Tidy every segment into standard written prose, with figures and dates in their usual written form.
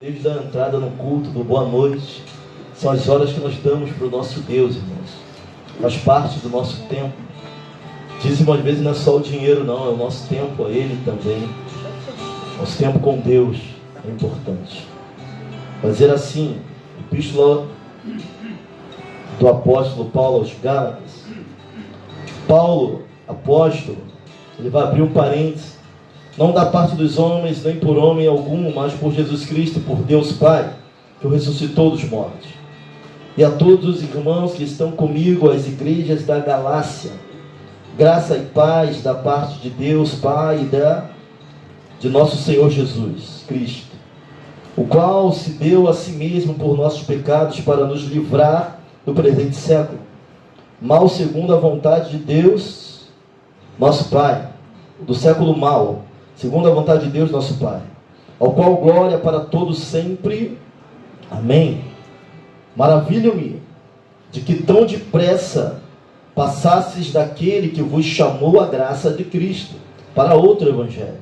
Desde a entrada no culto do boa noite, são as horas que nós damos para o nosso Deus, irmãos. Faz parte do nosso tempo. Dízimo às vezes não é só o dinheiro, não, é o nosso tempo a Ele também. Nosso tempo com Deus é importante. Fazer assim, epístola do apóstolo Paulo aos Gálatas. Paulo, apóstolo, ele vai abrir um parênteses. Não da parte dos homens, nem por homem algum, mas por Jesus Cristo e por Deus Pai, que o ressuscitou dos mortos. E a todos os irmãos que estão comigo, as igrejas da Galácia, graça e paz da parte de Deus Pai e de nosso Senhor Jesus Cristo, o qual se deu a si mesmo por nossos pecados para nos livrar do presente século, mal segundo a vontade de Deus, nosso Pai, do século mal, segundo a vontade de Deus, nosso Pai, ao qual glória para todos sempre. Amém. Maravilho-me de que tão depressa passasses daquele que vos chamou a graça de Cristo para outro evangelho,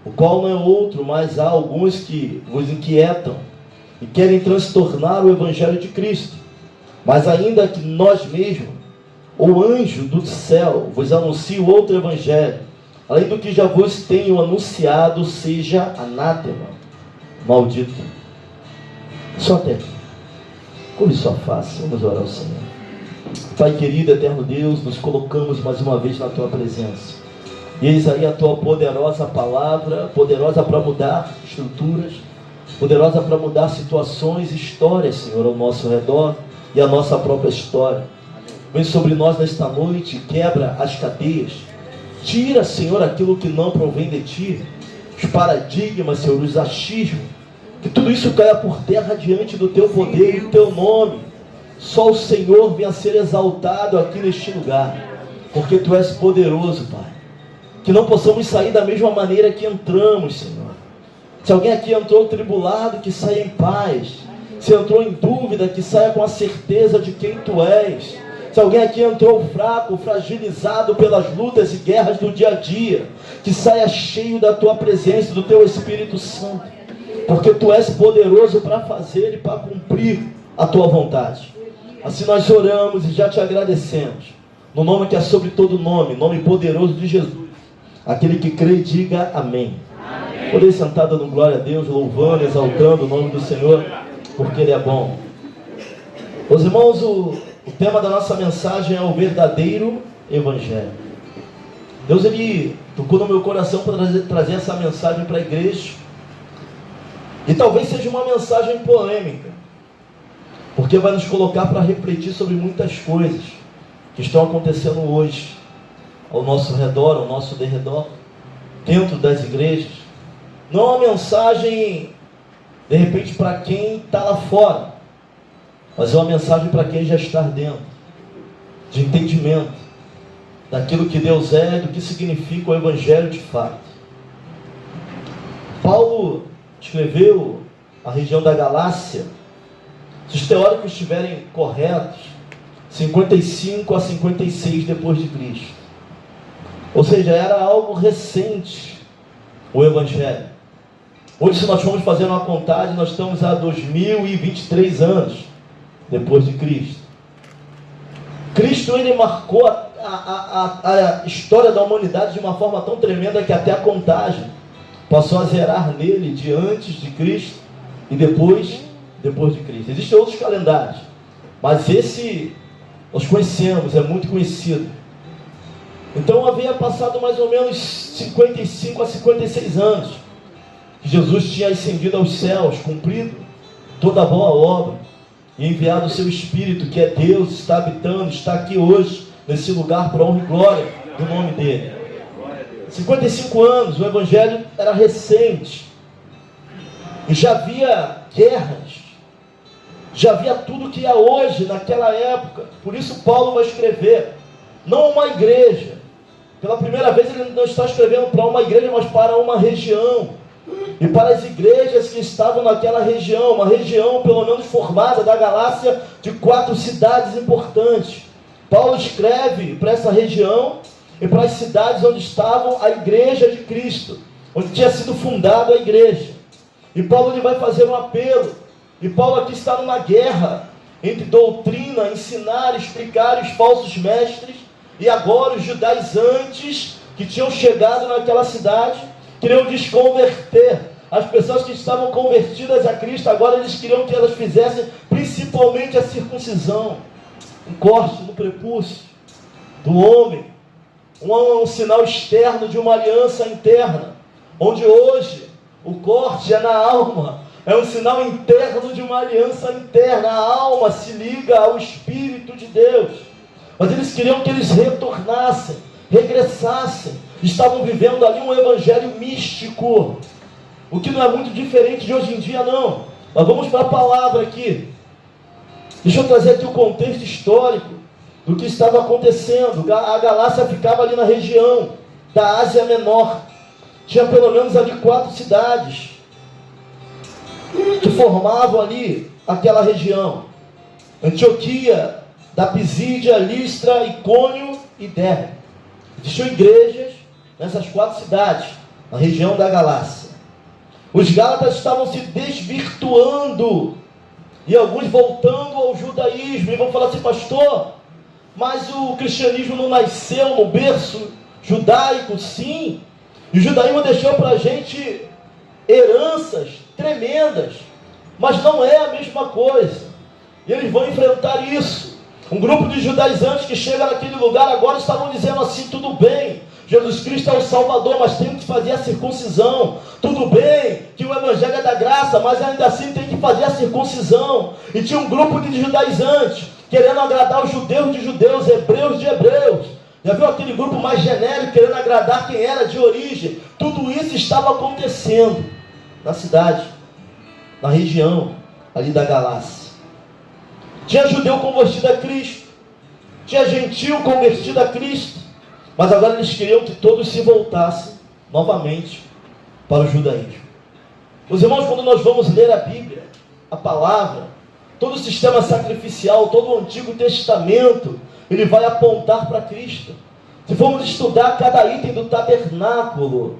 o qual não é outro, mas há alguns que vos inquietam e querem transtornar o evangelho de Cristo. Mas ainda que nós mesmos, ou anjo do céu, vos anuncie outro evangelho, além do que já vos tenho anunciado, seja anátema, maldito. Só até aqui. Curve sua face, vamos orar ao Senhor. Pai querido, eterno Deus, nos colocamos mais uma vez na Tua presença. E eis aí a Tua poderosa palavra, poderosa para mudar estruturas, poderosa para mudar situações, histórias, Senhor, ao nosso redor e a nossa própria história. Vem sobre nós nesta noite, quebra as cadeias. Tira, Senhor, aquilo que não provém de Ti, os paradigmas, Senhor, os achismos, que tudo isso caia por terra diante do Teu poder e do Teu nome. Só o Senhor venha a ser exaltado aqui neste lugar, porque Tu és poderoso, Pai. Que não possamos sair da mesma maneira que entramos, Senhor. Se alguém aqui entrou tribulado, que saia em paz. Se entrou em dúvida, que saia com a certeza de quem Tu és. Se alguém aqui entrou fraco, fragilizado pelas lutas e guerras do dia a dia, que saia cheio da Tua presença, do Teu Espírito Santo, porque Tu és poderoso para fazer e para cumprir a Tua vontade. Assim nós oramos e já Te agradecemos, no nome que é sobre todo nome, nome poderoso de Jesus. Aquele que crê, diga amém. Poder sentar dando glória a Deus, louvando, exaltando o nome do Senhor, porque Ele é bom. Os irmãos, o tema da nossa mensagem é o verdadeiro Evangelho. Deus, Ele tocou no meu coração para trazer essa mensagem para a igreja. E talvez seja uma mensagem polêmica, porque vai nos colocar para refletir sobre muitas coisas que estão acontecendo hoje, ao nosso redor, ao nosso derredor, dentro das igrejas. Não é uma mensagem, de repente, para quem está lá fora, mas é uma mensagem para quem já está dentro, de entendimento daquilo que Deus é, do que significa o Evangelho de fato. Paulo escreveu a região da Galácia, se os teóricos estiverem corretos, 55 a 56 depois de Cristo. Ou seja, era algo recente o Evangelho. Hoje, se nós formos fazer uma contagem, nós estamos a 2023 anos depois de Cristo. Cristo, Ele marcou a história da humanidade de uma forma tão tremenda que até a contagem passou a zerar nele de antes de Cristo e depois de Cristo. Existem outros calendários, mas esse nós conhecemos, é muito conhecido. Então havia passado mais ou menos 55 a 56 anos que Jesus tinha ascendido aos céus, cumprido toda a boa obra e enviado o seu Espírito, que é Deus, está habitando, está aqui hoje nesse lugar para honra e glória do nome dele. 55 anos, o Evangelho era recente, e já havia guerras, já havia tudo que há hoje naquela época. Por isso Paulo vai escrever, não uma igreja, pela primeira vez ele não está escrevendo para uma igreja, mas para uma região, e para as igrejas que estavam naquela região, uma região pelo menos formada da Galácia, de 4 cidades importantes. Paulo escreve para essa região e para as cidades onde estavam a igreja de Cristo, onde tinha sido fundada a igreja. E Paulo ele vai fazer um apelo. E Paulo aqui está numa guerra entre doutrina, ensinar, explicar os falsos mestres, e agora os judaizantes que tinham chegado naquela cidade, queriam desconverter. As pessoas que estavam convertidas a Cristo, agora eles queriam que elas fizessem principalmente a circuncisão, um corte no prepúcio do homem, um sinal externo de uma aliança interna, onde hoje o corte é na alma, é um sinal interno de uma aliança interna. A alma se liga ao Espírito de Deus. Mas eles queriam que eles retornassem, regressassem. Estavam vivendo ali um evangelho místico, o que não é muito diferente de hoje em dia, não. Mas vamos para a palavra aqui. Deixa eu trazer aqui o contexto histórico do que estava acontecendo. A Galácia ficava ali na região da Ásia Menor. Tinha pelo menos ali 4 cidades que formavam ali aquela região: Antioquia, da Pisídia, Listra, Icônio e Derbe. Existiam igrejas nessas 4 cidades, na região da Galácia. Os gálatas estavam se desvirtuando, e alguns voltando ao judaísmo, e vão falar assim: pastor, mas o cristianismo não nasceu no berço judaico? Sim, e o judaísmo deixou para a gente heranças tremendas, mas não é a mesma coisa, e eles vão enfrentar isso. Um grupo de judaizantes que chega naquele lugar agora estavam dizendo assim: tudo bem, Jesus Cristo é o Salvador, mas tem que fazer a circuncisão. Tudo bem que o Evangelho é da graça, mas ainda assim tem que fazer a circuncisão. E tinha um grupo de judaizantes querendo agradar os judeus de judeus, hebreus de hebreus. Já viu aquele grupo mais genérico querendo agradar quem era de origem? Tudo isso estava acontecendo na cidade, na região ali da Galácia. Tinha judeu convertido a Cristo, tinha gentil convertido a Cristo, mas agora eles queriam que todos se voltassem novamente para o judaísmo. Os irmãos, quando nós vamos ler a Bíblia, a palavra, todo o sistema sacrificial, todo o Antigo Testamento, ele vai apontar para Cristo. Se formos estudar cada item do tabernáculo,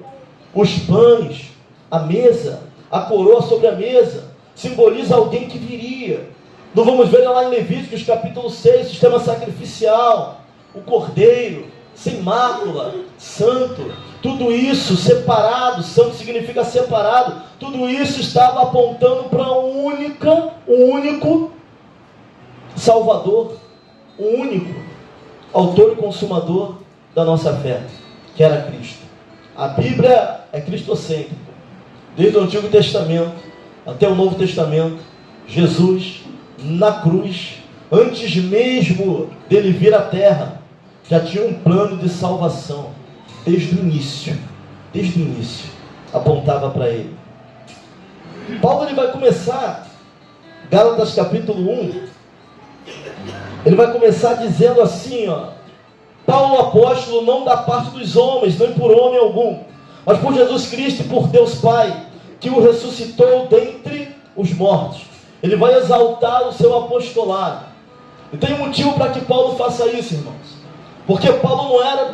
os pães, a mesa, a coroa sobre a mesa, simboliza alguém que viria. Não vamos ver lá em Levíticos capítulo 6, sistema sacrificial, o cordeiro, sem mácula, santo, tudo isso separado. Santo significa separado. Tudo isso estava apontando para um único Salvador, um único autor e consumador da nossa fé, que era Cristo. A Bíblia é cristocêntrica, desde o Antigo Testamento até o Novo Testamento. Jesus na cruz, antes mesmo dele vir à terra, já tinha um plano de salvação, desde o início, apontava para ele. Paulo ele vai começar, Gálatas capítulo 1, ele vai começar dizendo assim, Paulo apóstolo, não da parte dos homens, nem por homem algum, mas por Jesus Cristo e por Deus Pai, que o ressuscitou dentre os mortos. Ele vai exaltar o seu apostolado. E tem um motivo para que Paulo faça isso, irmãos. Porque Paulo não era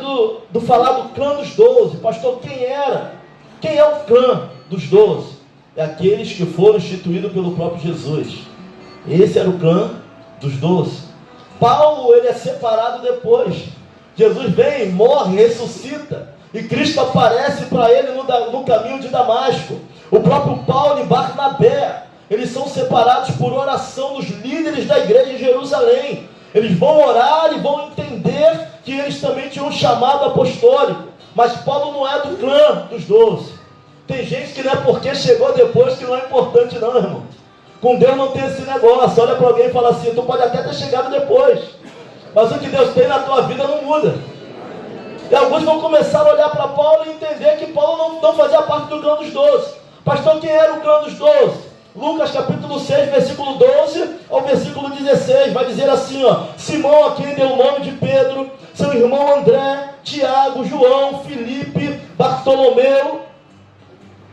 do falar do clã dos 12. Pastor, quem era? Quem é o clã dos 12? É aqueles que foram instituídos pelo próprio Jesus. Esse era o clã dos 12. Paulo, ele é separado depois. Jesus vem, morre, ressuscita, e Cristo aparece para ele no caminho de Damasco. O próprio Paulo e Barnabé, eles são separados por oração dos líderes da igreja em Jerusalém. Eles vão orar e vão entender que eles também tinham um chamado apostólico. Mas Paulo não é do clã dos 12. Tem gente que não é porque chegou depois que não é importante não, irmão. Com Deus não tem esse negócio. Olha para alguém e fala assim: tu pode até ter chegado depois, mas o que Deus tem na tua vida não muda. E alguns vão começar a olhar para Paulo e entender que Paulo não fazia parte do clã dos 12. Pastor, quem era o clã dos 12? Lucas capítulo 6, versículo 12 ao versículo 16, vai dizer assim, Simão, a quem deu o nome de Pedro, seu irmão André, Tiago, João, Filipe, Bartolomeu,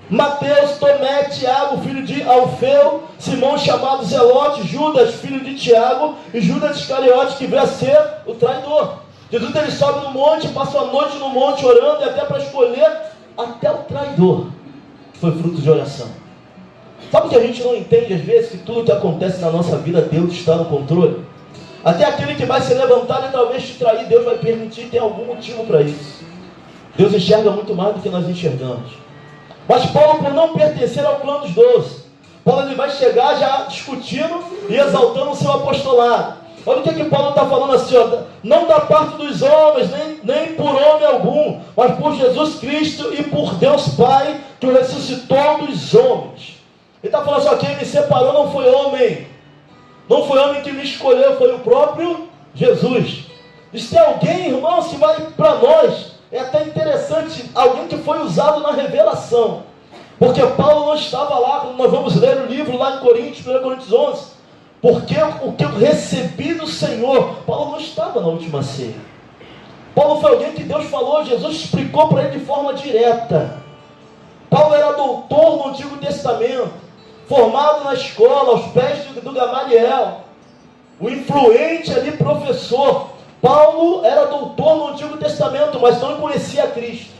Mateus, Tomé, Tiago, filho de Alfeu, Simão chamado Zelote, Judas, filho de Tiago, e Judas Iscariote, que veio a ser o traidor. Jesus ele sobe no monte, passa a noite no monte orando, e até para escolher até o traidor, que foi fruto de oração. Sabe o que a gente não entende às vezes? Que tudo que acontece na nossa vida, Deus está no controle. Até aquele que vai se levantar e talvez te trair, Deus vai permitir, tem algum motivo para isso. Deus enxerga muito mais do que nós enxergamos. Mas Paulo, por não pertencer ao clã dos 12, Paulo ele vai chegar já discutindo e exaltando o seu apostolado. Olha o que Paulo está falando assim, ó, não da parte dos homens, nem por homem algum, mas por Jesus Cristo e por Deus Pai, que o ressuscitou dos homens. Ele está falando assim, ó, quem me separou não foi homem. Não foi homem que me escolheu, foi o próprio Jesus. E se tem alguém, irmãos, que vai para nós, é até interessante, alguém que foi usado na revelação. Porque Paulo não estava lá, quando nós vamos ler o livro lá em Coríntios, 1 Coríntios 11. Porque o que eu recebi do Senhor, Paulo não estava na última ceia. Paulo foi alguém que Deus falou, Jesus explicou para ele de forma direta. Paulo era doutor no Antigo Testamento, formado na escola, aos pés do Gamaliel, o influente ali professor. Paulo era doutor no Antigo Testamento, mas não conhecia Cristo.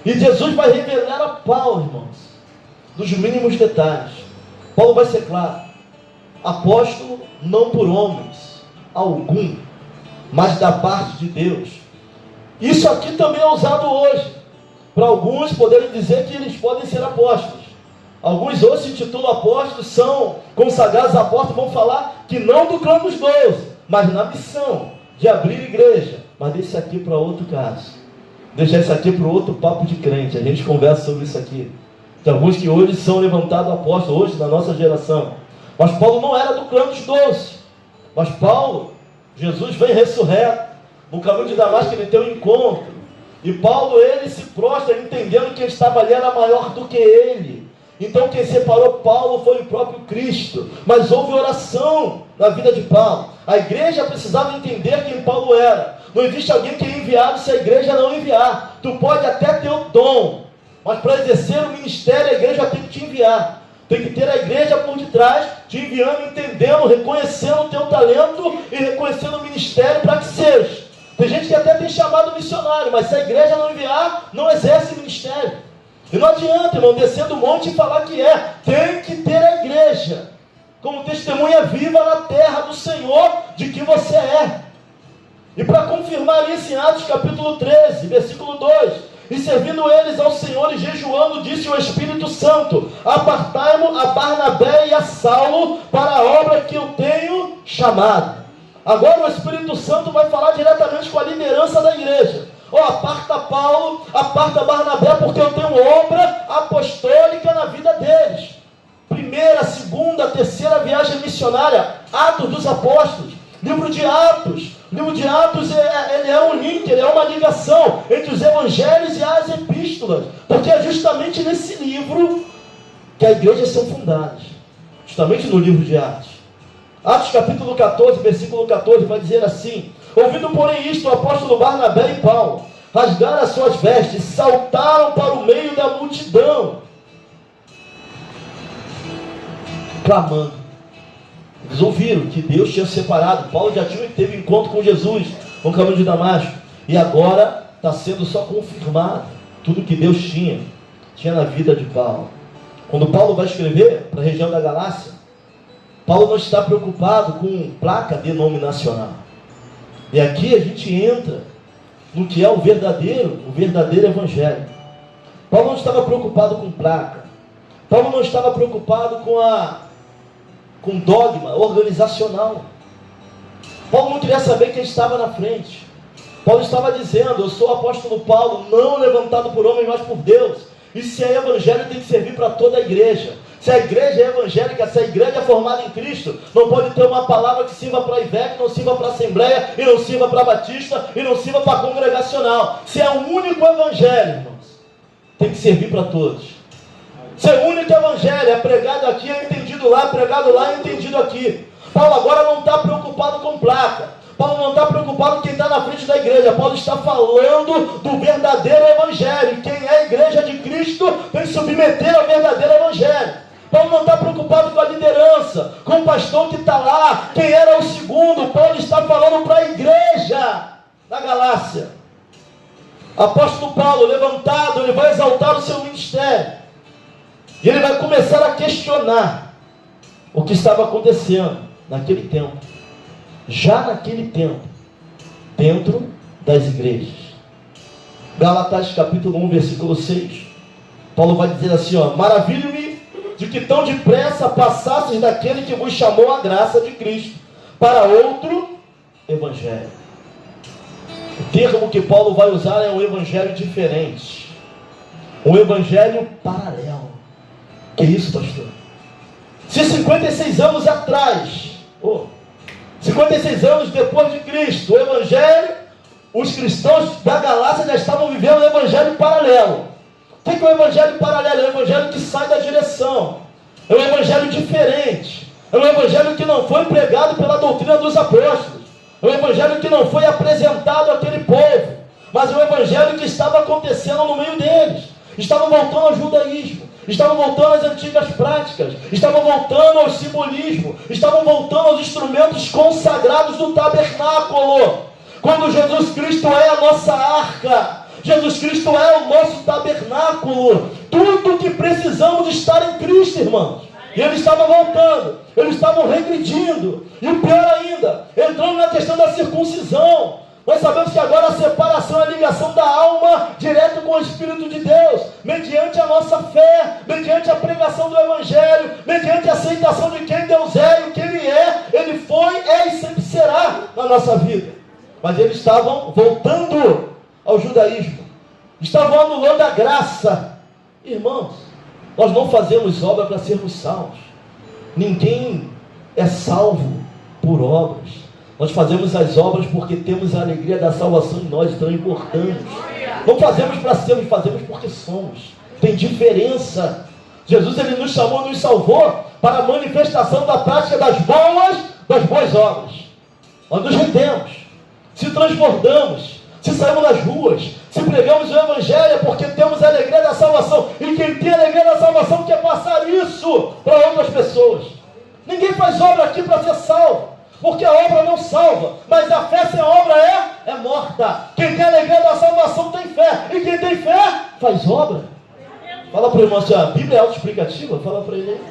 E Jesus vai revelar a Paulo, irmãos, dos mínimos detalhes. Paulo vai ser claro: apóstolo não por homens algum, mas da parte de Deus. Isso aqui também é usado hoje, para alguns poderem dizer que eles podem ser apóstolos. Alguns hoje se intitulam apóstolos, são consagrados apóstolos, vão falar que não do clã dos 12, mas na missão de abrir igreja. Mas deixa isso aqui para outro caso, deixa isso aqui para outro papo de crente. A gente conversa sobre isso aqui. Tem alguns que hoje são levantados apóstolos, hoje na nossa geração. Mas Paulo não era do clã dos 12. Mas Paulo, Jesus vem ressurreto, no caminho de Damasco ele tem um encontro. E Paulo, ele se prostra entendendo que ele estava ali era maior do que ele. Então quem separou Paulo foi o próprio Cristo. Mas houve oração na vida de Paulo. A igreja precisava entender quem Paulo era. Não existe alguém que é enviado se a igreja não enviar. Tu pode até ter o dom, mas para exercer o ministério a igreja tem que te enviar. Tem que ter a igreja por detrás, te enviando, entendendo, reconhecendo o teu talento e reconhecendo o ministério para que seja. Tem gente que até tem chamado missionário, mas se a igreja não enviar, não exerce ministério. E não adianta, irmão, descer do monte e falar que é. Tem que ter a igreja como testemunha viva na terra do Senhor de que você é. E para confirmar isso, em Atos capítulo 13, versículo 2... E servindo eles ao Senhor e jejuando, disse o Espírito Santo: apartai-mo a Barnabé e a Saulo para a obra que eu tenho chamado. Agora o Espírito Santo vai falar diretamente com a liderança da igreja. Aparta Paulo, aparta Barnabé, porque eu tenho obra apostólica na vida deles. Primeira, segunda, terceira viagem missionária, Atos dos Apóstolos, livro de Atos. O livro de Atos ele é um link, ele é uma ligação entre os evangelhos e as epístolas, porque é justamente nesse livro que as igrejas são fundadas, justamente no livro de Atos. Atos capítulo 14, versículo 14, vai dizer assim: ouvindo porém isto, o apóstolo Barnabé e Paulo rasgaram as suas vestes, saltaram para o meio da multidão, clamando. Eles ouviram que Deus tinha separado. Paulo já teve encontro com Jesus no caminho de Damasco. E agora está sendo só confirmado tudo que Deus tinha na vida de Paulo. Quando Paulo vai escrever para a região da Galácia, Paulo não está preocupado com placa denominacional. E aqui a gente entra no que é o verdadeiro evangelho. Paulo não estava preocupado com placa. Paulo não estava preocupado com dogma organizacional. Paulo não queria saber quem estava na frente. Paulo estava dizendo: eu sou o apóstolo Paulo, não levantado por homens, mas por Deus. E se é evangelho, tem que servir para toda a igreja. Se a igreja é evangélica, se a igreja é formada em Cristo, não pode ter uma palavra que sirva para a IVEC, não sirva para a Assembleia, e não sirva para a Batista, e não sirva para a Congregacional. Se é o único evangelho, irmãos, tem que servir para todos. Se é o único evangelho, é pregado aqui, é entendido lá, pregado lá, é entendido aqui. Paulo agora não está preocupado com placa. Paulo não está preocupado com quem está na frente da igreja. Paulo está falando do verdadeiro evangelho. Quem é a igreja de Cristo tem que submeter ao verdadeiro evangelho. Paulo não está preocupado com a liderança, com o pastor que está lá, quem era o segundo. Paulo está falando para a igreja da Galácia. Apóstolo Paulo, levantado, ele vai exaltar o seu ministério. E ele vai começar a questionar o que estava acontecendo naquele tempo. Já naquele tempo, dentro das igrejas. Gálatas capítulo 1, versículo 6. Paulo vai dizer assim, maravilho-me de que tão depressa passasses daquele que vos chamou a graça de Cristo para outro evangelho. O termo que Paulo vai usar é um evangelho diferente. Um evangelho paralelo. Que isso, pastor? Se 56 anos atrás, 56 anos depois de Cristo, o evangelho, os cristãos da Galácia já estavam vivendo um evangelho paralelo. O que é o evangelho paralelo? É um evangelho que sai da direção. É um evangelho diferente. É um evangelho que não foi pregado pela doutrina dos apóstolos. É um evangelho que não foi apresentado àquele povo. Mas é um evangelho que estava acontecendo no meio deles. Estavam voltando ao judaísmo. Estavam voltando às antigas práticas. Estavam voltando ao simbolismo. Estavam voltando aos instrumentos consagrados do tabernáculo. Quando Jesus Cristo é a nossa arca. Jesus Cristo é o nosso tabernáculo. Tudo que precisamos estar em Cristo, irmãos. E eles estavam voltando. Eles estavam regredindo. E o pior ainda, entrando na questão da circuncisão. Nós sabemos que agora a separação é a ligação da alma direto com o Espírito de Deus, mediante a nossa fé, mediante a pregação do Evangelho, mediante a aceitação de quem Deus é e o que Ele é. Ele foi, é e sempre será na nossa vida. Mas eles estavam voltando ao judaísmo, estavam anulando a graça. Irmãos, nós não fazemos obra para sermos salvos. Ninguém é salvo por obras. Nós fazemos as obras porque temos a alegria da salvação em nós, então importamos. Não fazemos para sermos, fazemos porque somos. Tem diferença. Jesus, Ele nos chamou, nos salvou para a manifestação da prática das boas obras. Nós nos rendemos, se transbordamos, se saímos nas ruas, se pregamos o Evangelho, é porque temos a alegria da salvação. E quem tem a alegria da salvação quer passar isso para outras pessoas. Ninguém faz obra aqui para ser salvo. Porque a obra não salva, mas a fé sem a obra é morta. Quem tem a alegria da salvação tem fé, e quem tem fé faz obra. Fala para o irmão assim, a Bíblia é autoexplicativa? Fala para ele.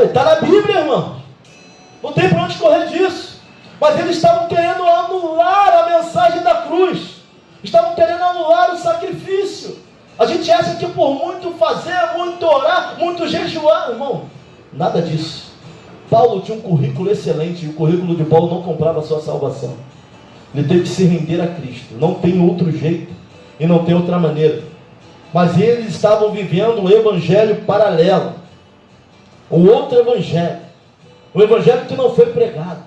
Está na Bíblia, irmão. Não tem para onde correr disso. Mas eles estavam querendo anular a mensagem da cruz. Estavam querendo anular o sacrifício. A gente acha que por muito fazer, muito orar, muito jejuar, irmão, nada disso. Paulo tinha um currículo excelente, e o currículo de Paulo não comprava a sua salvação. Ele teve que se render a Cristo. Não tem outro jeito, e não tem outra maneira. Mas eles estavam vivendo um evangelho paralelo. Um outro evangelho. Um evangelho que não foi pregado.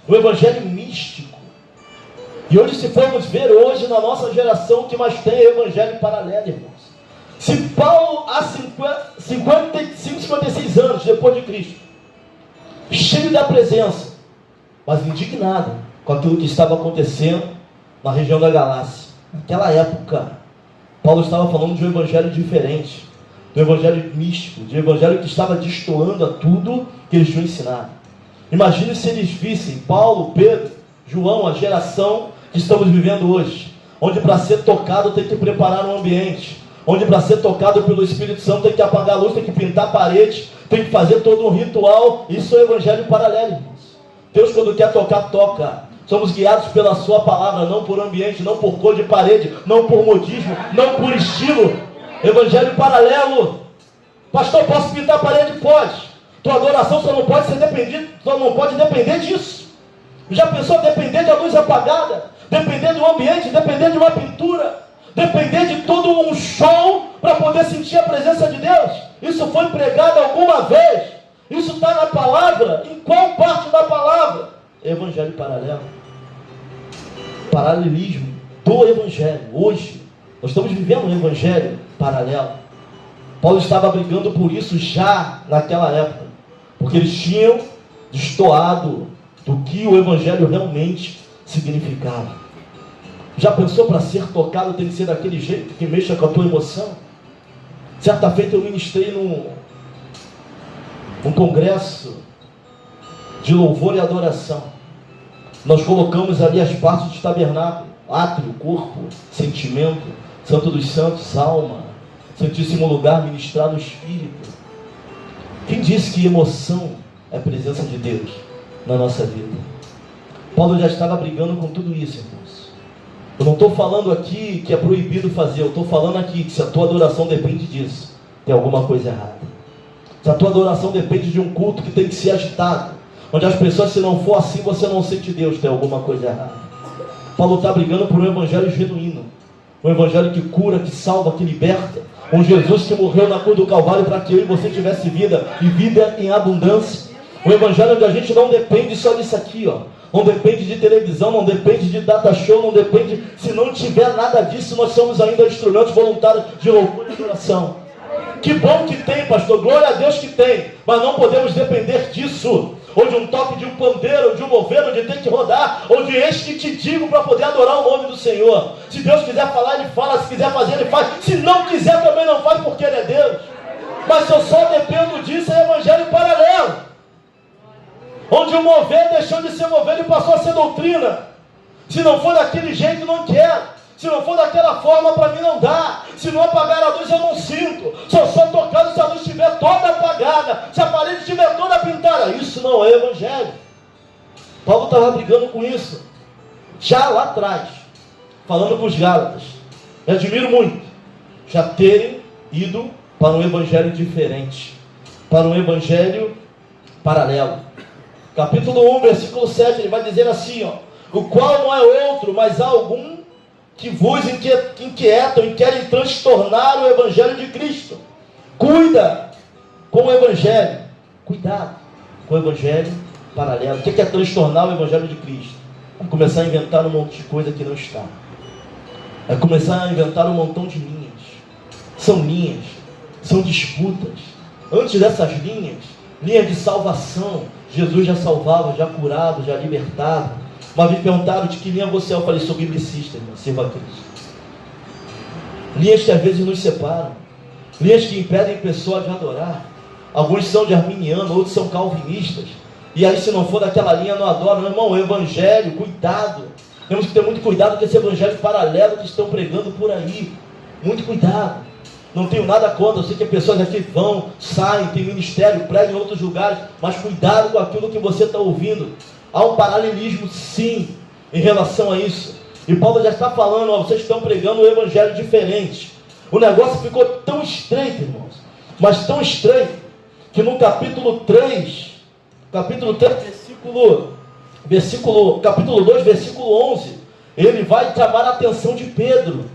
Um evangelho místico. E hoje, se formos ver hoje na nossa geração, o que mais tem é evangelho paralelo, irmãos. Se Paulo, há 55, 56 anos depois de Cristo, cheio da presença, mas indignado com aquilo que estava acontecendo na região da Galácia. Naquela época, Paulo estava falando de um evangelho diferente, do evangelho místico, de um evangelho que estava destoando a tudo que eles tinham ensinado. Imagine se eles vissem Paulo, Pedro, João, a geração que estamos vivendo hoje, onde para ser tocado tem que preparar um ambiente, onde para ser tocado pelo Espírito Santo tem que apagar a luz, tem que pintar a parede, tem que fazer todo um ritual. Isso é evangelho paralelo, irmãos. Deus, quando quer tocar, toca. Somos guiados pela sua palavra, não por ambiente, não por cor de parede, não por modismo, não por estilo. Evangelho paralelo. Pastor, posso pintar a parede? Pode. Tua adoração só não pode depender disso. Já pensou depender de a luz apagada? Depender do ambiente, depender de uma pintura, depender de todo um show para poder sentir a presença de Deus? Isso foi pregado alguma vez? Isso está na palavra? Em qual parte da palavra? Evangelho paralelo. Paralelismo do evangelho. Hoje, nós estamos vivendo um evangelho paralelo. Paulo estava brigando por isso já naquela época, porque eles tinham destoado do que o evangelho realmente significava. Já pensou, para ser tocado tem que ser daquele jeito que mexa com a tua emoção? Certa feita eu ministrei num congresso de louvor e adoração. Nós colocamos ali as partes do tabernáculo: átrio, corpo, sentimento, santo dos santos, alma, Santíssimo lugar, ministrar no Espírito. Quem disse que emoção é a presença de Deus na nossa vida? Paulo já estava brigando com tudo isso, irmãos. Eu não estou falando aqui que é proibido fazer, eu estou falando aqui que se a tua adoração depende disso, tem alguma coisa errada. Se a tua adoração depende de um culto que tem que ser agitado, onde as pessoas, se não for assim, você não sente Deus, tem alguma coisa errada. Paulo está brigando por um evangelho genuíno, um evangelho que cura, que salva, que liberta, um Jesus que morreu na cruz do Calvário para que eu e você tivesse vida, e vida em abundância. Um evangelho onde a gente não depende só disso aqui, ó. Não depende de televisão, não depende de data show, não depende, se não tiver nada disso, nós somos ainda instrumentos voluntários de louvor e adoração. Que bom que tem, pastor, glória a Deus que tem, mas não podemos depender disso, ou de um toque de um pandeiro, ou de um mover, ou de ter que rodar, ou de eis que te digo para poder adorar o nome do Senhor. Se Deus quiser falar, Ele fala, se quiser fazer, Ele faz, se não quiser também não faz, porque Ele é Deus. Mas se eu só dependo disso, é evangelho paralelo, onde o mover deixou de ser mover e passou a ser doutrina. Se não for daquele jeito, não quero. Se não for daquela forma, para mim não dá. Se não apagar a luz, eu não sinto. Só sou tocado se a luz estiver toda apagada, se a parede estiver toda pintada. Isso não é evangelho. Paulo estava brigando com isso já lá atrás, falando com os Gálatas. Eu admiro muito já terem ido para um evangelho diferente, para um evangelho paralelo. Capítulo 1, versículo 7, ele vai dizer assim, ó: o qual não é outro, mas há algum que vos inquietam e querem transtornar o evangelho de Cristo. Cuida com o evangelho. Cuidado com o evangelho paralelo. O que é transtornar o evangelho de Cristo? É começar a inventar um monte de coisa que não está. É começar a inventar um montão de linhas. São linhas, são disputas. Antes dessas linhas de salvação, Jesus já salvava, já curava, já libertava. Uma vez perguntaram de que linha você é, eu falei, sou biblicista, irmão, sirva a Cristo. Linhas que às vezes nos separam, linhas que impedem a pessoa de adorar. Alguns são de arminiano, outros são calvinistas, e aí se não for daquela linha não adoram. Meu irmão, o evangelho, cuidado, temos que ter muito cuidado com esse evangelho paralelo que estão pregando por aí, muito cuidado. Não tenho nada contra, eu sei que as pessoas aqui vão, saem, tem ministério, pregam em outros lugares, mas cuidado com aquilo que você está ouvindo. Há um paralelismo sim, em relação a isso. E Paulo já está falando, ó, vocês estão pregando um evangelho diferente. O negócio ficou tão estreito, irmãos, mas tão estreito, que no capítulo 3, capítulo 2, versículo 11, ele vai chamar a atenção de Pedro.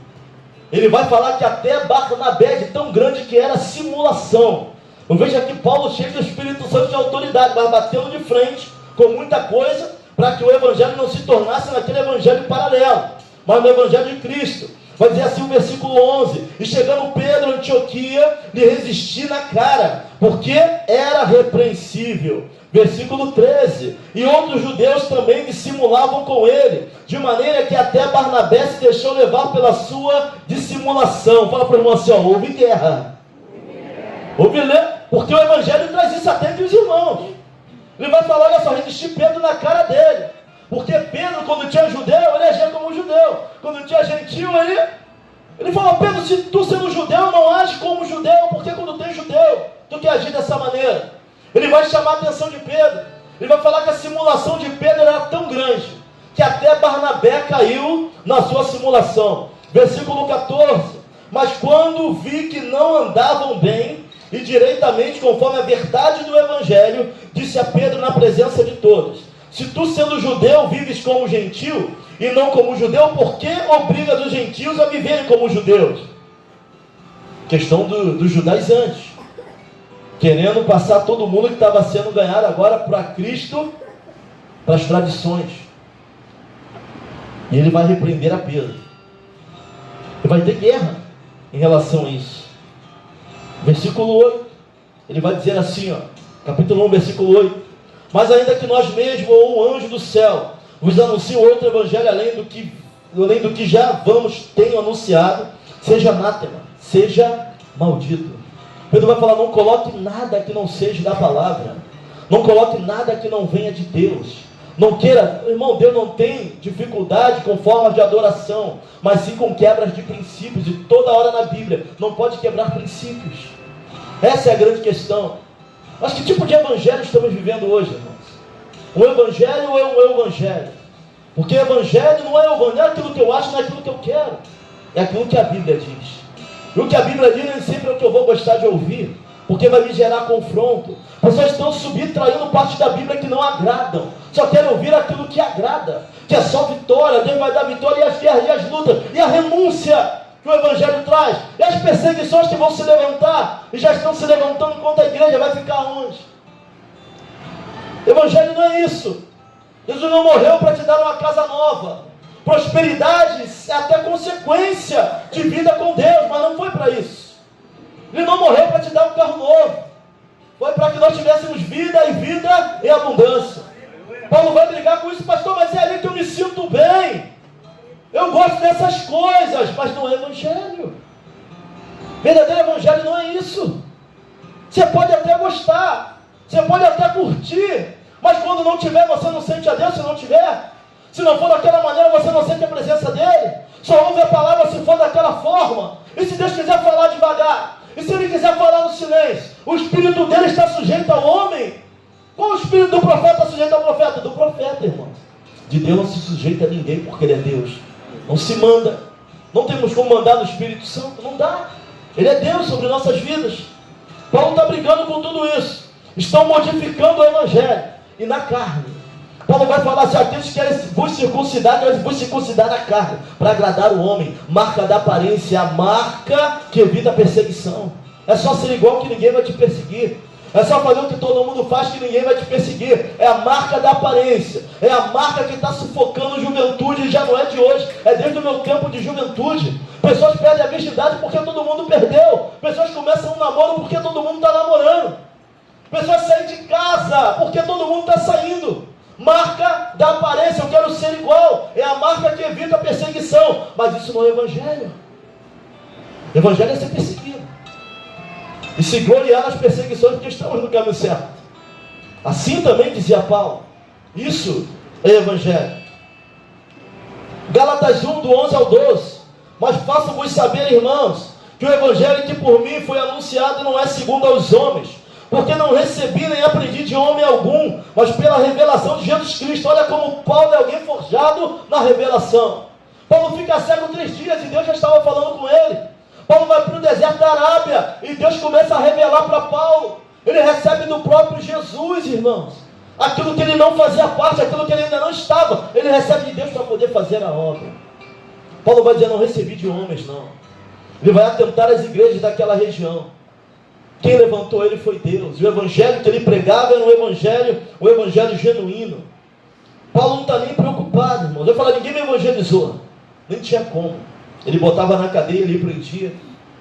Ele vai falar que até Barnabé, de tão grande que era, simulação. Eu vejo aqui Paulo cheio do Espírito Santo de autoridade, mas batendo de frente com muita coisa, para que o evangelho não se tornasse naquele evangelho paralelo, mas no evangelho de Cristo. Vai dizer assim o versículo 11: e chegando Pedro a Antioquia, lhe resisti na cara, porque era repreensível. Versículo 13: e outros judeus também dissimulavam com ele, de maneira que até Barnabé se deixou levar pela sua dissimulação. Fala para o irmão assim, ó, houve guerra. Houve, porque o evangelho traz isso até entre os irmãos. Ele vai falar, olha só, resisti Pedro na cara dele. Porque Pedro, quando tinha judeu, ele agia como judeu. Quando tinha gentil, ele falou, Pedro, se tu sendo judeu, não age como judeu, porque quando tem judeu, tu quer agir dessa maneira. Ele vai chamar a atenção de Pedro. Ele vai falar que a simulação de Pedro era tão grande, que até Barnabé caiu na sua simulação. Versículo 14: mas quando vi que não andavam bem e direitamente conforme a verdade do evangelho, disse a Pedro na presença de todos: se tu sendo judeu vives como gentil e não como judeu, por que obrigas os gentios a viverem como judeus? Questão dos judaizantes, querendo passar todo mundo que estava sendo ganhado agora para Cristo, para as tradições. E ele vai repreender a Pedro. E vai ter guerra em relação a isso. Versículo 8, ele vai dizer assim, ó, capítulo 1, versículo 8: mas ainda que nós mesmos ou um anjo do céu vos anuncie outro evangelho além do que já tenho anunciado, seja anátema, seja maldito. Pedro vai falar, não coloque nada que não seja da palavra, não coloque nada que não venha de Deus, Não queira, irmão, Deus não tem dificuldade com formas de adoração, mas sim com quebras de princípios, e toda hora na Bíblia não pode quebrar princípios. Essa é a grande questão. Mas que tipo de evangelho estamos vivendo hoje, irmãos? Um evangelho ou é um evangelho? Porque evangelho não é evangelho, não é aquilo que eu acho, não é aquilo que eu quero, é aquilo que a Bíblia diz. E o que a Bíblia diz nem sempre é o que eu vou gostar de ouvir, porque vai me gerar confronto. Pessoas estão subtraindo partes da Bíblia que não agradam, só querem ouvir aquilo que agrada, que é só vitória, Deus vai dar vitória, e as guerras, e as lutas, e a renúncia que o Evangelho traz, e as perseguições que vão se levantar, e já estão se levantando enquanto a igreja vai ficar onde? Evangelho não é isso. Jesus não morreu para te dar uma casa nova. Prosperidade é até consequência de vida com Deus, mas não foi para isso. Ele não morreu para te dar um carro novo, foi para que nós tivéssemos vida e vida em abundância. Paulo vai brigar com isso, pastor, mas é ali que eu me sinto bem, eu gosto dessas coisas, mas não é evangelho. Verdadeiro evangelho não é isso. Você pode até gostar, você pode até curtir, mas quando não tiver, você não sente a Deus. Se não tiver, se não for daquela maneira, você não sente a presença dele. Só ouve a palavra se for daquela forma. E se Deus quiser falar devagar, e se Ele quiser falar no silêncio, o espírito dele está sujeito ao homem. Qual o espírito do profeta está sujeito ao profeta? Do profeta, irmãos. De Deus não se sujeita a ninguém, porque Ele é Deus. Não se manda. Não temos como mandar no Espírito Santo, não dá. Ele é Deus sobre nossas vidas. Paulo está brigando com tudo isso. Estão modificando o Evangelho. E na carne, Paulo vai falar assim: aqueles que querem vos circuncidar, querem vos circuncidar na carne, para agradar o homem. Marca da aparência, a marca que evita a perseguição. É só ser igual que ninguém vai te perseguir. É só fazer o que todo mundo faz que ninguém vai te perseguir. É a marca da aparência. É a marca que está sufocando a juventude, e já não é de hoje, é desde o meu tempo de juventude. Pessoas perdem a virgindade porque todo mundo perdeu. Pessoas começam um namoro porque todo mundo está namorando. Pessoas saem de casa porque todo mundo está saindo. Marca da aparência, eu quero ser igual. É a marca que evita a perseguição. Mas isso não é evangelho. Evangelho é ser perseguido e se gloriar nas perseguições, porque estamos no caminho certo. Assim também dizia Paulo. Isso é evangelho. Gálatas 1, do 11 ao 12. Mas faço-vos saber, irmãos, que o evangelho que por mim foi anunciado não é segundo aos homens, porque não recebi nem aprendi de homem algum, mas pela revelação de Jesus Cristo. Olha como Paulo é alguém forjado na revelação. Paulo fica cego 3 dias e Deus já estava falando com ele. Paulo vai para o deserto da Arábia e Deus começa a revelar para Paulo. Ele recebe do próprio Jesus, irmãos, aquilo que ele não fazia parte, aquilo que ele ainda não estava, ele recebe de Deus para poder fazer a obra. Paulo vai dizer: não recebi de homens, não. Ele vai atentar as igrejas daquela região. Quem levantou ele foi Deus. E o evangelho que ele pregava era o evangelho genuíno. Paulo não está nem preocupado, irmãos. Ele fala: ninguém me evangelizou. Nem tinha como. Ele botava na cadeia, ele prendia,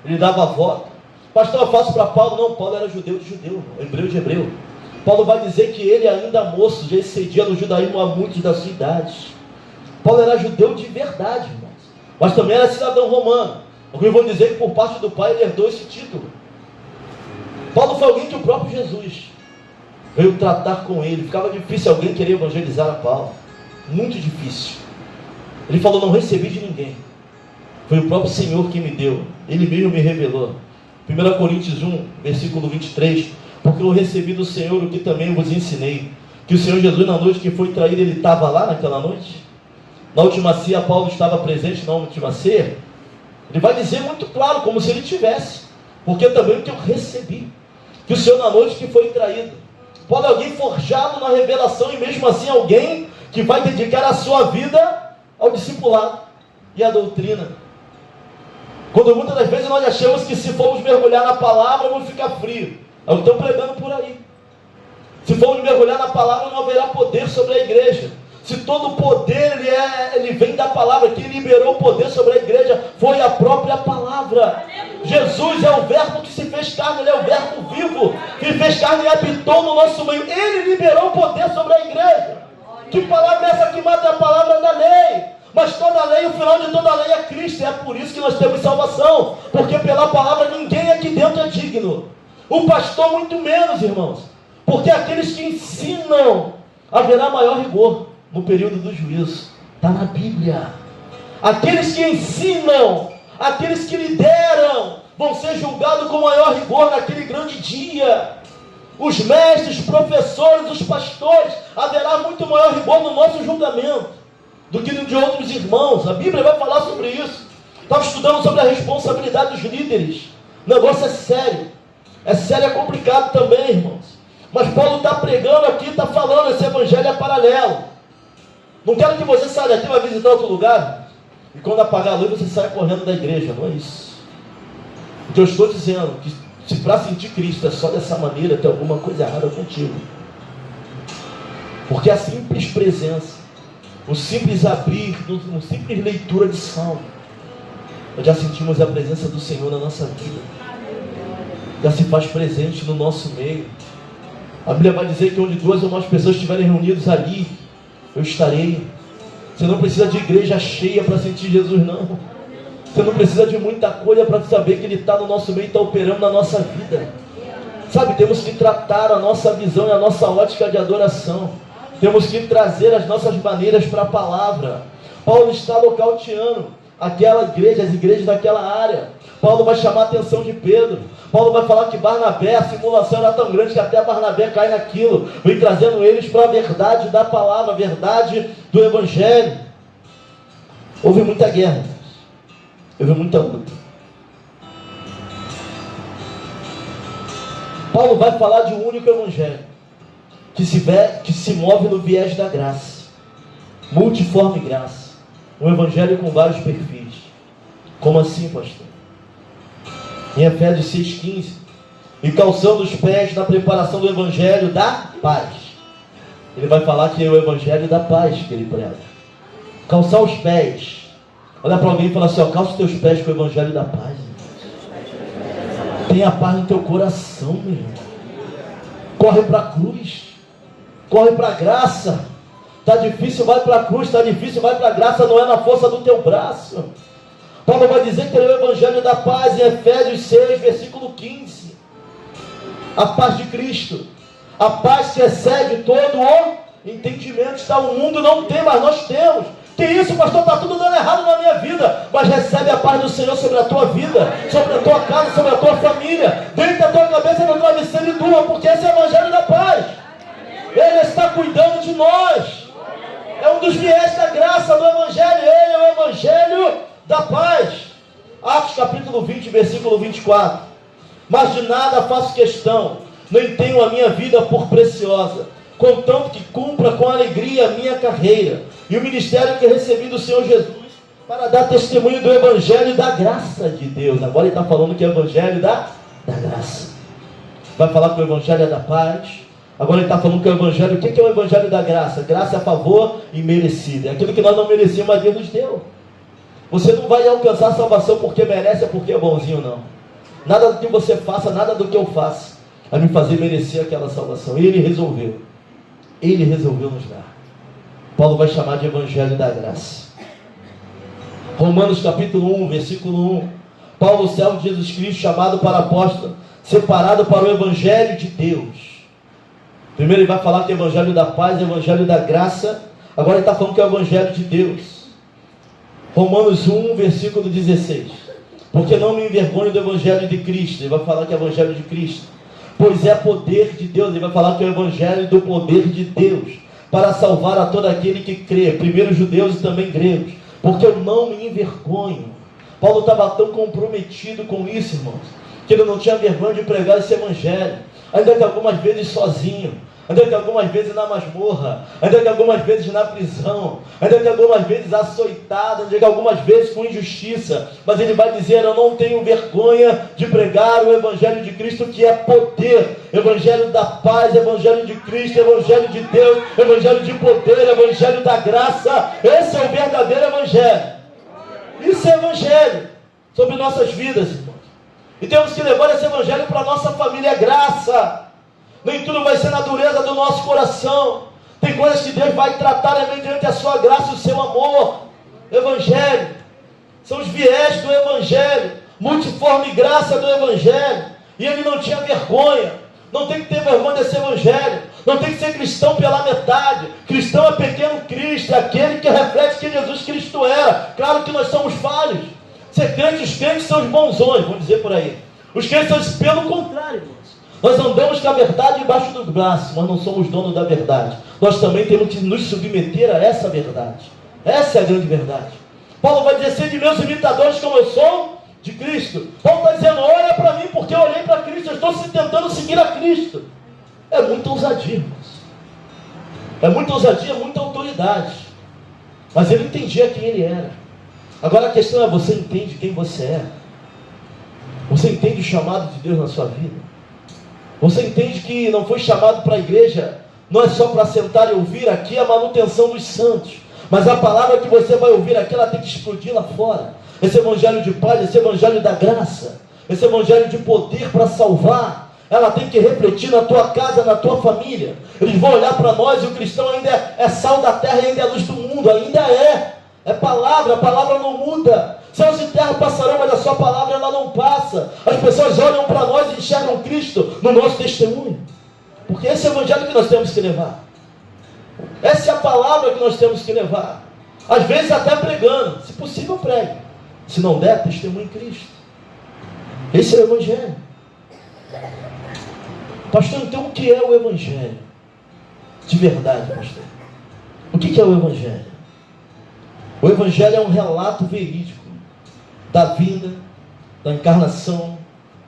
ele dava voto. Pastor, eu faço para Paulo. Não, Paulo era judeu de judeu, hebreu de hebreu. Paulo vai dizer que ele, ainda moço, já excedia no judaísmo a muitos da sua idade. Paulo era judeu de verdade, irmãos, mas também era cidadão romano. Alguns vão dizer que por parte do pai ele herdou esse título. Paulo foi alguém que o próprio Jesus veio tratar com ele. Ficava difícil alguém querer evangelizar a Paulo. Muito difícil. Ele falou: não recebi de ninguém. Foi o próprio Senhor que me deu. Ele mesmo me revelou. 1 Coríntios 1, versículo 23. Porque eu recebi do Senhor o que também vos ensinei. Que o Senhor Jesus, na noite que foi traído, ele estava lá naquela noite. Na última ceia, Paulo estava presente na última ceia. Ele vai dizer muito claro, como se ele tivesse. Porque também o que eu recebi. Que o Senhor, na noite que foi traído. Pode alguém forjado na revelação, e mesmo assim alguém que vai dedicar a sua vida ao discipulado e à doutrina. Quando muitas das vezes nós achamos que se formos mergulhar na palavra, vamos ficar frio. Eu estou pregando por aí. Se formos mergulhar na palavra, não haverá poder sobre a igreja. Se todo o poder ele vem da palavra, quem liberou o poder sobre a igreja foi a própria palavra. Jesus é o verbo que se fez carne, ele é o verbo vivo, que fez carne e habitou no nosso meio. Ele liberou o poder sobre a igreja. Que palavra é essa que mata? A palavra da lei. Mas toda lei, o final de toda lei é Cristo. E é por isso que nós temos salvação, porque pela palavra ninguém aqui dentro é digno. O pastor muito menos, irmãos, porque aqueles que ensinam haverá maior rigor no período do juízo. Está na Bíblia. Aqueles que ensinam, aqueles que lideram, vão ser julgados com maior rigor naquele grande dia. Os mestres, os professores, os pastores, haverá muito maior rigor no nosso julgamento do que no de outros irmãos. A Bíblia vai falar sobre isso. Estava estudando sobre a responsabilidade dos líderes. O negócio é sério. É sério, é complicado também, irmãos. Mas Paulo está pregando aqui, está falando, esse evangelho é paralelo. Não quero que você saia daqui e vá visitar outro lugar, e quando apagar a luz você saia correndo da igreja. Não é isso. O que eu estou dizendo, que se para sentir Cristo é só dessa maneira, tem alguma coisa errada contigo. Porque a simples presença, o simples abrir, uma simples leitura de salmo, nós já sentimos a presença do Senhor na nossa vida. Já se faz presente no nosso meio. A Bíblia vai dizer que onde duas ou mais pessoas estiverem reunidas ali, eu estarei. Você não precisa de igreja cheia para sentir Jesus, não. Você não precisa de muita coisa para saber que Ele está no nosso meio e está operando na nossa vida. Sabe, temos que tratar a nossa visão e a nossa ótica de adoração. Temos que trazer as nossas maneiras para a palavra. Paulo está nocauteando aquela igreja, as igrejas daquela área. Paulo vai chamar a atenção de Pedro. Paulo vai falar que Barnabé, a simulação era tão grande que até Barnabé cai naquilo. Vem trazendo eles para a verdade da palavra, a verdade do Evangelho. Houve muita guerra. Houve muita luta. Paulo vai falar de um único Evangelho, que se move no viés da graça. Multiforme graça. Um Evangelho com vários perfis. Como assim, pastor? Em Efésios 6,15, e calçando os pés na preparação do Evangelho da paz. Ele vai falar que é o Evangelho da paz que ele prega. Calçar os pés. Olha para alguém e fala assim, ó, calça os teus pés com o Evangelho da paz. Tenha paz no teu coração, meu irmão. Corre para a cruz. Corre para a graça. Está difícil, vai para a cruz. Está difícil, vai para a graça. Não é na força do teu braço. Paulo vai dizer que ele é o Evangelho da paz em Efésios 6, versículo 15. A paz de Cristo. A paz que excede todo o entendimento. Está, o mundo não tem, mas nós temos. Que isso, pastor? Está tudo dando errado na minha vida. Mas recebe a paz do Senhor sobre a tua vida, sobre a tua casa, sobre a tua família. Deita a tua cabeça no travesseiro e durma, porque esse é o Evangelho da paz. Ele está cuidando de nós. É um dos viés da graça do Evangelho. Ele é o Evangelho da paz. Atos capítulo 20, versículo 24. Mas de nada faço questão, nem tenho a minha vida por preciosa, contanto que cumpra com alegria a minha carreira e o ministério que recebi do Senhor Jesus, para dar testemunho do Evangelho da graça de Deus. Agora ele está falando que é o Evangelho da graça. Vai falar que o Evangelho é da paz. Agora ele está falando que é o Evangelho. O que é o Evangelho da graça? Graça é a favor e merecida. É aquilo que nós não merecíamos, mas Deus nos deu. Você não vai alcançar a salvação porque merece ou porque é bonzinho, não. Nada do que você faça, nada do que eu faça vai me fazer merecer aquela salvação. E Ele resolveu. Ele resolveu nos dar. Paulo vai chamar de Evangelho da graça. Romanos capítulo 1, versículo 1. Paulo, servo de Jesus Cristo, chamado para apóstolo, separado para o Evangelho de Deus. Primeiro ele vai falar que é o Evangelho da paz, o Evangelho da graça. Agora ele está falando que é o Evangelho de Deus. Romanos 1, versículo 16. Porque não me envergonho do Evangelho de Cristo. Ele vai falar que é o Evangelho de Cristo. Pois é poder de Deus. Ele vai falar que é o Evangelho do poder de Deus, para salvar a todo aquele que crê, primeiro judeus e também gregos. Porque eu não me envergonho. Paulo estava tão comprometido com isso, irmãos, que ele não tinha vergonha de pregar esse Evangelho. Ainda que algumas vezes sozinho, ainda que algumas vezes na masmorra, ainda que algumas vezes na prisão, ainda que algumas vezes açoitado, ainda que algumas vezes com injustiça, mas ele vai dizer, eu não tenho vergonha de pregar o Evangelho de Cristo, que é poder, Evangelho da paz, Evangelho de Cristo, Evangelho de Deus, Evangelho de poder, Evangelho da graça. Esse é o verdadeiro Evangelho. Isso é Evangelho sobre nossas vidas, irmãos. E temos que levar esse Evangelho para a nossa família, graça. Nem tudo vai ser na dureza do nosso coração. Tem coisas que Deus vai tratar mediante a sua graça e o seu amor. Evangelho. São os viés do Evangelho. Multiforme graça do Evangelho. E ele não tinha vergonha. Não tem que ter vergonha desse evangelho. Não tem que ser cristão pela metade. Cristão é pequeno Cristo, é aquele que reflete quem Jesus Cristo era. Claro que nós somos falhos. Ser crente, os crentes são os bonzões, vamos dizer por aí. Os crentes são pelo contrário, irmãos. Nós andamos com a verdade embaixo do braço, mas não somos donos da verdade. Nós também temos que nos submeter a essa verdade. Essa é a grande verdade. Paulo vai dizer, sede meus imitadores como eu sou de Cristo. Paulo está dizendo, olha para mim porque eu olhei para Cristo, eu estou tentando seguir a Cristo. É muita ousadia, irmãos. É muita ousadia, muita autoridade. Mas ele entendia quem ele era. Agora a questão é, você entende quem você é? Você entende o chamado de Deus na sua vida? Você entende que não foi chamado para a igreja, não é só para sentar e ouvir aqui a manutenção dos santos, mas a palavra que você vai ouvir aqui, ela tem que explodir lá fora. Esse evangelho de paz, esse evangelho da graça, esse evangelho de poder para salvar, ela tem que refletir na tua casa, na tua família. Eles vão olhar para nós e o cristão ainda é sal da terra e ainda é luz do mundo, ainda é. É palavra, a palavra não muda. Céus e terra passarão, mas a sua palavra ela não passa. As pessoas olham para nós e enxergam Cristo no nosso testemunho. Porque esse é o evangelho que nós temos que levar. Essa é a palavra que nós temos que levar. Às vezes até pregando. Se possível, pregue. Se não der, testemunhe Cristo. Esse é o evangelho. Pastor, então o que é o evangelho? De verdade, pastor. O que é o evangelho? O evangelho é um relato verídico da vida, da encarnação,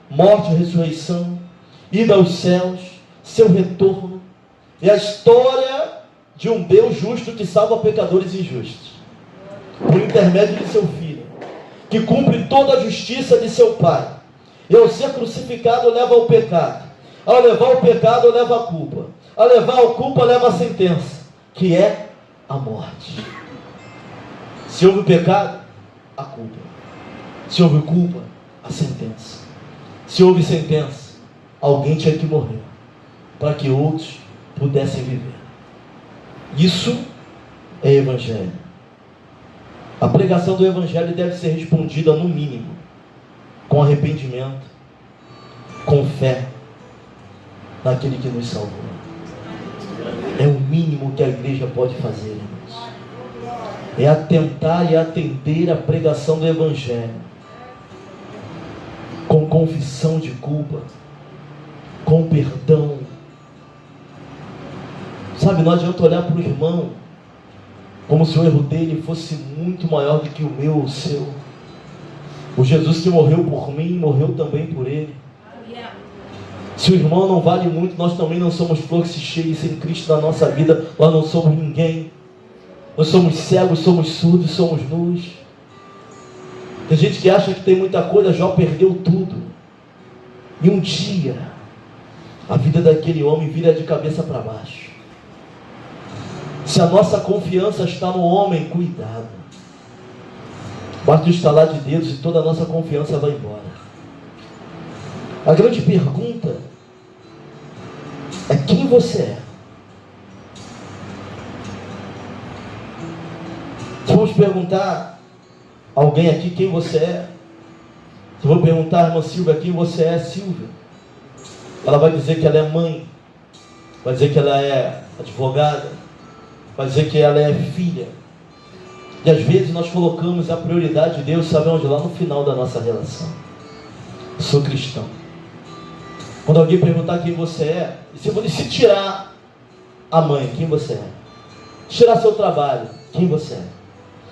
morte e ressurreição, ida aos céus, seu retorno, e a história de um Deus justo que salva pecadores injustos, por intermédio de seu Filho, que cumpre toda a justiça de seu Pai, e ao ser crucificado leva ao pecado, ao levar o pecado leva a culpa, ao levar a culpa leva a sentença, que é a morte. Se houve pecado, a culpa. Se houve culpa, a sentença. Se houve sentença, alguém tinha que morrer, para que outros pudessem viver. Isso é evangelho. A pregação do evangelho deve ser respondida no mínimo, com arrependimento, com fé, naquele que nos salvou. É o mínimo que a igreja pode fazer, irmãos. É atentar e atender a pregação do evangelho, com confissão de culpa, com perdão. Sabe, não adianta olhar para o irmão como se o erro dele fosse muito maior do que o meu ou o seu. O Jesus que morreu por mim, morreu também por ele. Se o irmão não vale muito, nós também não somos flor que se chegue. Sem Cristo na nossa vida, nós não somos ninguém. Nós somos cegos, somos surdos, somos nus. Tem gente que acha que tem muita coisa. Jó perdeu tudo. E um dia, a vida daquele homem vira de cabeça para baixo. Se a nossa confiança está no homem, cuidado. Basta o estalar de dedos e toda a nossa confiança vai embora. A grande pergunta é quem você é. Se vamos perguntar a alguém aqui quem você é, se eu vou perguntar a irmã Silvia quem você é, Silvia, ela vai dizer que ela é mãe, vai dizer que ela é advogada, vai dizer que ela é filha. E às vezes nós colocamos a prioridade de Deus, sabe onde? Lá no final da nossa relação. Eu sou cristão. Quando alguém perguntar quem você é, e se tirar a mãe, quem você é? Se tirar seu trabalho, quem você é?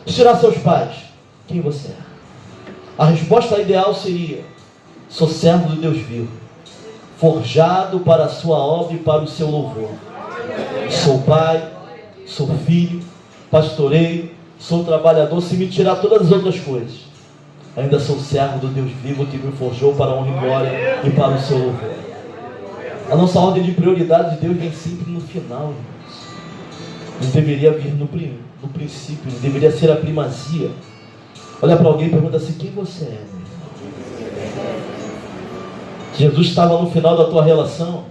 Se tirar seus pais, quem você é? A resposta ideal seria: sou servo do Deus vivo, forjado para a sua obra e para o seu louvor. Sou pai, sou filho, pastoreio, sou trabalhador. Se me tirar todas as outras coisas, ainda sou servo do Deus vivo que me forjou para a honra e glória e para o seu louvor. A nossa ordem de prioridade de Deus vem sempre no final, irmãos. Não deveria vir no princípio, não deveria ser a primazia. Olha para alguém e pergunta assim: quem você é, meu irmão? Jesus estava no final da tua relação,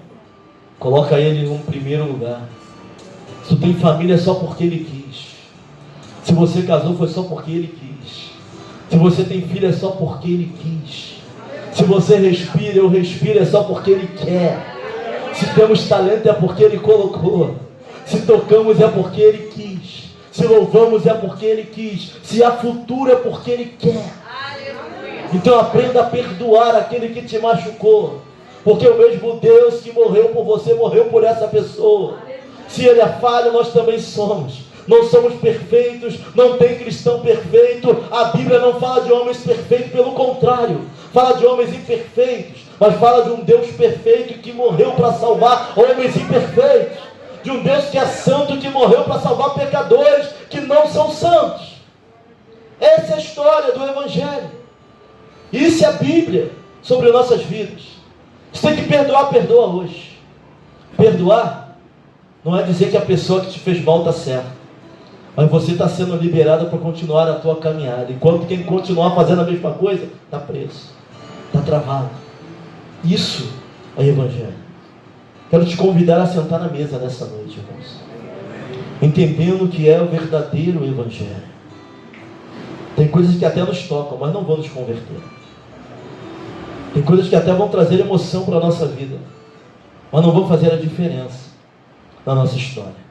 coloca ele no primeiro lugar. Se tu tem família é só porque ele quis. Se você casou foi só porque ele quis. Se você tem filho é só porque ele quis. Se você respira, eu respiro, é só porque ele quer. Se temos talento é porque Ele colocou. Se tocamos é porque Ele quis. Se louvamos é porque Ele quis. Se há futuro é porque Ele quer. Então aprenda a perdoar aquele que te machucou. Porque o mesmo Deus que morreu por você, morreu por essa pessoa. Se Ele é falho, nós também somos. Não somos perfeitos, não tem cristão perfeito. A Bíblia não fala de homens perfeitos, pelo contrário, fala de homens imperfeitos, mas fala de um Deus perfeito que morreu para salvar homens imperfeitos, de um Deus que é santo, que morreu para salvar pecadores que não são santos. Essa é a história do Evangelho. Isso é a Bíblia sobre nossas vidas. Você tem que perdoar, perdoa hoje. Perdoar não é dizer que a pessoa que te fez mal está certa, mas você está sendo liberado para continuar a tua caminhada. Enquanto quem continuar fazendo a mesma coisa, está preso, está travado. Isso é Evangelho. Quero te convidar a sentar na mesa nessa noite, irmãos, entendendo que é o verdadeiro Evangelho. Tem coisas que até nos tocam, mas não vão nos converter. Tem coisas que até vão trazer emoção para a nossa vida, mas não vão fazer a diferença na nossa história.